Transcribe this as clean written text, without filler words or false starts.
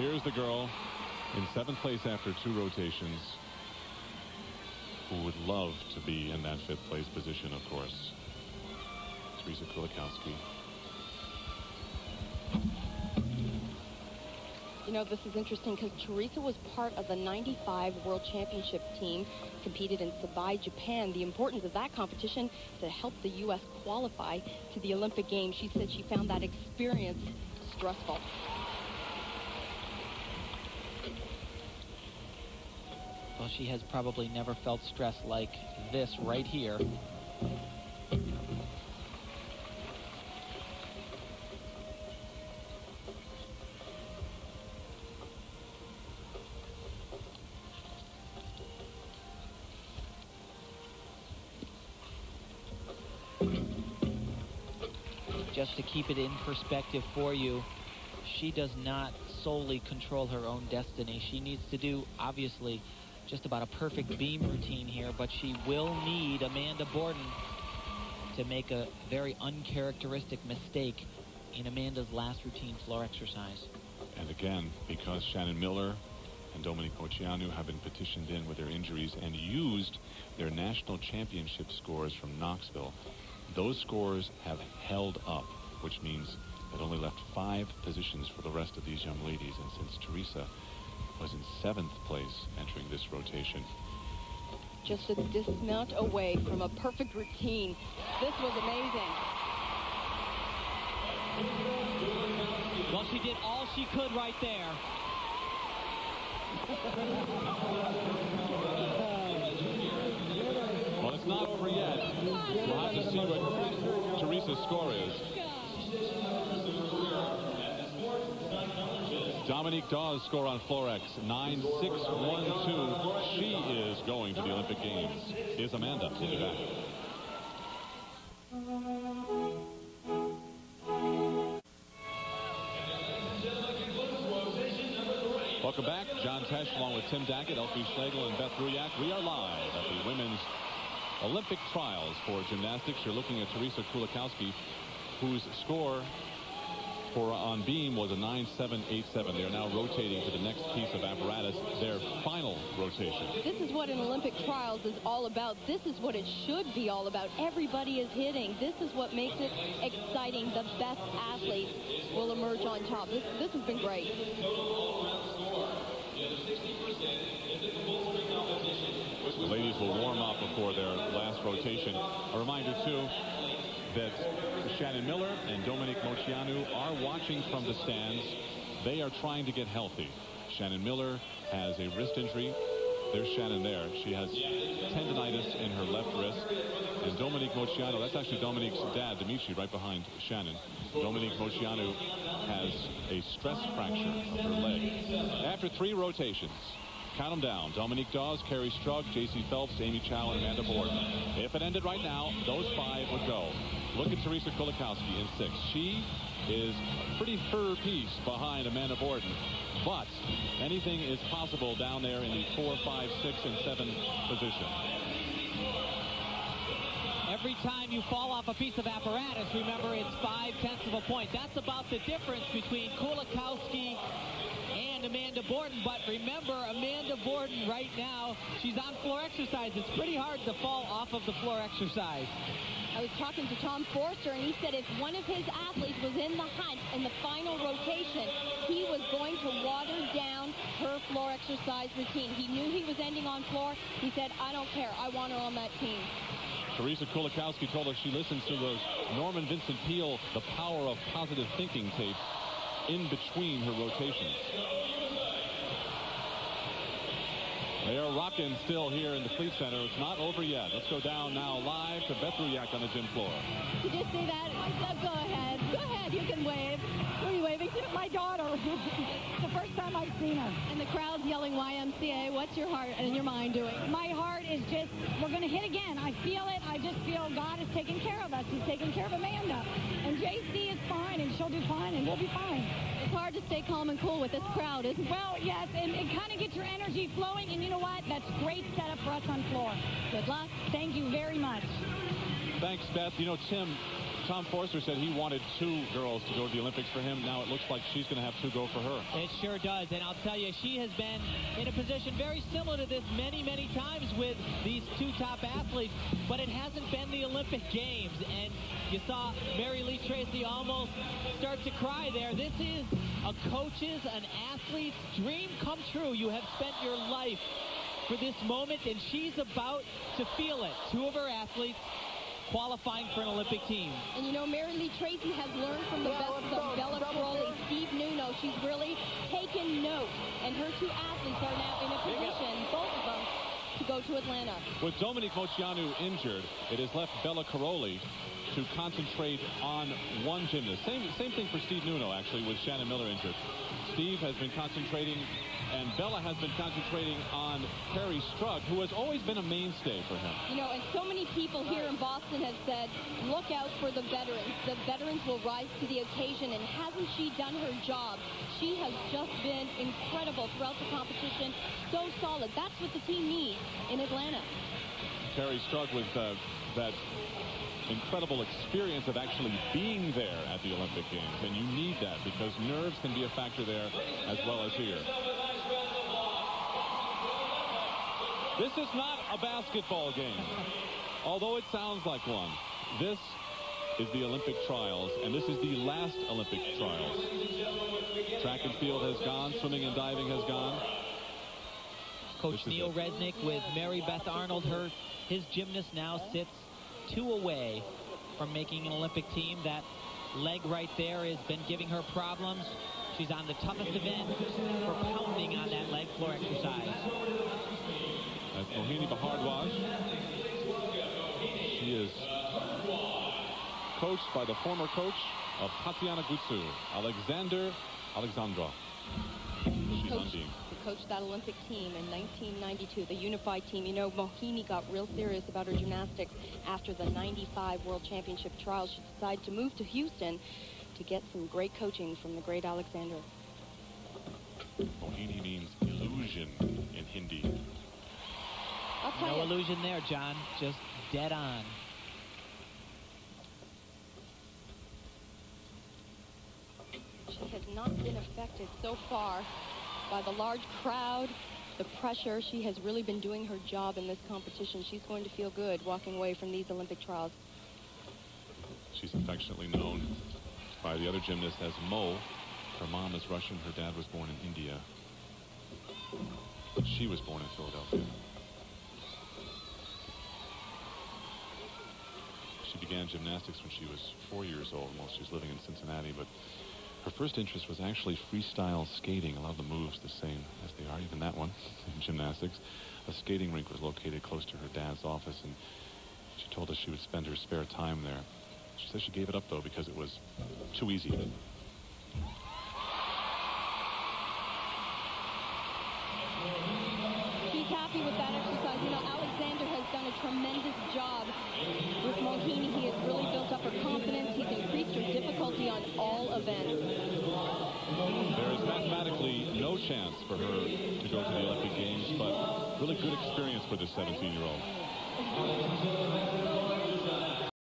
Here's the girl in 7th place after 2 rotations, who would love to be in that 5th place position, of course. Teresa Kulikowski. You know, this is interesting because Teresa was part of the 95 World Championship team, competed in Sabai, Japan. The importance of that competition to help the U.S. qualify to the Olympic Games. She said she found that experience stressful. Well, she has probably never felt stress like this right here. Just to keep it in perspective for you, she does not solely control her own destiny. She needs to do, obviously, just about a perfect beam routine here, but she will need Amanda Borden to make a very uncharacteristic mistake in Amanda's last routine floor exercise. And again, because Shannon Miller and Dominique Moceanu have been petitioned in with their injuries and used their national championship scores from Knoxville, those scores have held up, which means it only left 5 positions for the rest of these young ladies. And since Teresa was in 7th place entering this rotation, just a dismount away from a perfect routine. This was amazing. Well, she did all she could right there. Well, it's not over yet. We'll have to see what Teresa's score is. Dominique Dawes' score on floor X, 9.612. She is going to the Olympic Games. Is Amanda. We'll be back. Welcome back. John Tesh along with Tim Daggett, Elfie Schlegel, and Beth Ruyak. We are live at the women's Olympic trials for gymnastics. You're looking at Teresa Kulikowski, whose score for on beam was a 9.787. They are now rotating to the next piece of apparatus, their final rotation. This is what an Olympic trials is all about. This is what it should be all about. Everybody is hitting. This is what makes it exciting. The best athletes will emerge on top. This has been great. The ladies will warm up before their last rotation. A reminder, too, that Shannon Miller and Dominique Moceanu are watching from the stands. They are trying to get healthy. Shannon Miller has a wrist injury. There's Shannon there. She has tendonitis in her left wrist. And Dominique Moceanu, that's actually Dominique's dad, Dimitri, right behind Shannon. Dominique Moceanu has a stress fracture of her leg. After 3 rotations, count them down: Dominique Dawes, Carrie Strug, J.C. Phelps, Amy Chow, and Amanda Borden. If it ended right now, those 5 would go. Look at Teresa Kulikowski in 6th. She is a pretty fur piece behind Amanda Borden, but anything is possible down there in the 4, 5, 6, and 7 position. Every time you fall off a piece of apparatus, remember, it's 5/10 of a point. That's about the difference between Kulikowski and Amanda Borden. But remember, Amanda Borden right now, she's on floor exercise. It's pretty hard to fall off of the floor exercise. I was talking to Tom Forster, and he said if one of his athletes was in the hunt in the final rotation, he was going to water down her floor exercise routine. He knew he was ending on floor. He said, I don't care. I want her on that team. Teresa Kulikowski told us she listens to those Norman Vincent Peale, The Power of Positive Thinking tapes in between her rotations. They are rocking still here in the Fleet Center. It's not over yet. Let's go down now live to Beth Ruyak on the gym floor. Did you see that? Go ahead. Go ahead. You can wave. Who are you waving to? My daughter. It's the first time I've seen her. And the crowd's yelling YMCA. What's your heart and your mind doing? My heart is just, we're going to hit again. I feel it. I just feel God is taking care of us. He's taking care of Amanda. And JC is fine, and she'll do fine, and we'll be fine. It's hard to stay calm and cool with this crowd, isn't it? Well, yes, and it kind of gets your energy flowing, and you know what? That's great setup for us on floor. Good luck. Thank you very much. Thanks, Beth. You know, Tim Tom Forster said he wanted 2 girls to go to the Olympics for him. Now it looks like she's going to have 2 go for her. It sure does, and I'll tell you, she has been in a position very similar to this many, many times with these 2 top athletes, but it hasn't been the Olympic Games, and you saw Mary Lee Tracy almost start to cry there. This is a coach's, an athlete's dream come true. You have spent your life for this moment, and she's about to feel it. 2 of her athletes qualifying for an Olympic team. And you know, Mary Lee Tracy has learned from the best of Bella Crowley, Steve Nuno. She's really taken note, and her 2 athletes are now in a position, both of them, to go to Atlanta. With Dominique Moceanu injured, it has left Bella Caroli to concentrate on one gymnast. Same thing for Steve Nuno, actually, with Shannon Miller injured. Steve has been concentrating, and Bella has been concentrating on Perry Strug, who has always been a mainstay for him. You know, and so many people here in Boston have said, look out for the veterans. The veterans will rise to the occasion, and hasn't she done her job? She has just been incredible throughout the competition. So solid. That's what the team needs in Atlanta. Perry Strug with that incredible experience of actually being there at the Olympic Games, and you need that because nerves can be a factor there as well as here. This is not a basketball game, although it sounds like one. This is the Olympic trials, and this is the last Olympic trials. Track and field has gone, swimming and diving has gone. Coach Neil Resnick with Mary Beth Arnold. His gymnast now sits 2 away from making an Olympic team. That leg right there has been giving her problems. She's on the toughest event for pounding on that leg floor exercise. That's Mohini Bhardwaj. She is coached by the former coach of Tatiana Gutsu, Alexandra. She's Undine. Coached that Olympic team in 1992, the unified team. You know, Mohini got real serious about her gymnastics after the 95 World Championship trials. She decided to move to Houston to get some great coaching from the great Alexander. Mohini means illusion in Hindi. I'll tell No you. illusion there, John. Just dead on. She has not been affected so far by the large crowd, the pressure. She has really been doing her job in this competition. She's going to feel good walking away from these Olympic trials. She's affectionately known by the other gymnasts as Mo. Her mom is Russian. Her dad was born in India. She was born in Philadelphia. She began gymnastics when she was 4 years old while she was living in Cincinnati, but her first interest was actually freestyle skating. A lot of the moves the same as they are, even that one in gymnastics. A skating rink was located close to her dad's office, and she told us she would spend her spare time there. She says she gave it up, though, because it was too easy. She's happy with that exercise. You know, Alexander has done a tremendous job with Mohini. He has really built up her confidence. He's increased her difficulty on all events. There is mathematically no chance for her to go to the Olympic Games, but really good experience for this 17-year-old.